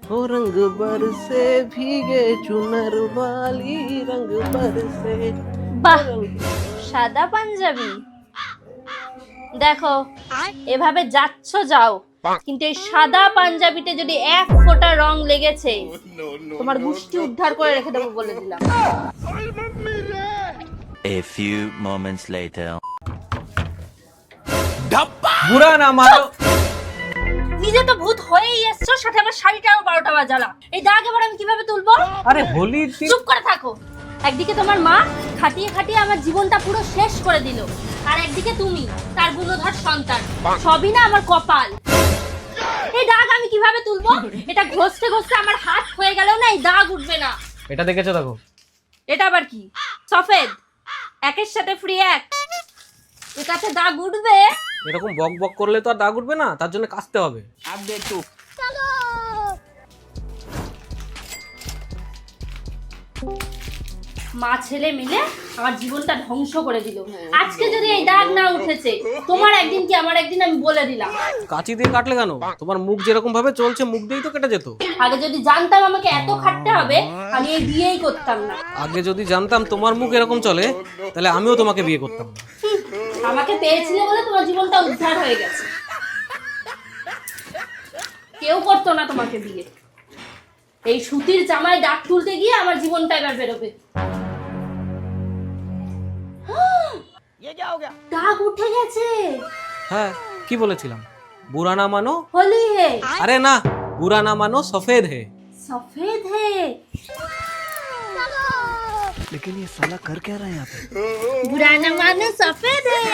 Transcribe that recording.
ओ रंग बरसे भीगे चुनर वाली रंग बरसे বাহ, সাদা পাঞ্জাবি। দেখো, এভাবে যাচ্ছ যাও, কিন্তু এই সাদা পাঞ্জাবিতে যদি এক ফোঁটা রং লেগেছে, তোমার মুষ্টি উদ্ধার করে রেখে দেবো বলে দিলাম। A few moments later. बुरा ना मानो। নিজে তো ভূত হয়েই এসছো, সাথে আমার শাড়িটাও 12টা বাজালা। এই দাগ এবার আমি কিভাবে তুলবো? अरे होली চুপ করে থাকো। একদিকে তোমার মা খাটিয়ে খাটিয়ে আমার জীবনটা পুরো শেষ করে দিল, আর একদিকে তুমি তার গুণধর সন্তান। সবই না আমার কপাল। এই দাগ আমি কিভাবে তুলবো? এটা ঘষতে ঘষতে আমার হাত হয়ে গেলেও না এই দাগ উঠবে না। এটা দেখেছো দেখো। এটা আবার কি? সফেদ একের সাথে ফ্রি এক, এটাতে দাগ উঠবে? এরকম বক বক করলে তো আর দাগ উঠবে না, তার জন্য কাচতে হবে। মা ছেলে মিলে আমার জীবনটা ধ্বংস করে দিল। আজকে যদি এই দাগ না উঠেছে, তোমার একদিন কি আমার একদিন, আমি বলে দিলাম। কাঁচি দিয়ে কাটলে কেন? তোমার মুখ যেরকম ভাবে চলছে মুখ দিয়েই তো কেটে যেত। আগে যদি জানতাম আমাকে এত খাটতে হবে, আমি এই বিয়েই করতাম না। আগে যদি জানতাম তোমার মুখ এরকম চলে, তাহলে আমিও তোমাকে বিয়ে করতাম না। আমাকে পেয়েছিলে বলে তোমার জীবনটা উদ্ধার হয়ে গেছে। কেউ করতো না তোমাকে বিয়ে। এই সুতির জামায় দাগ তুলতে গিয়ে আমার জীবনটা এবার বেরোবে। দাগ উঠে গেছে। হ্যাঁ, কি বলেছিলাম? বুরা না মানো। হোলি হে। আরে না, বুরা না মানো সফেদ হে। सफेद है। लेकिन ये साला कर क्या रहा है यहाँ पे? बुरा न मानो सफेद है।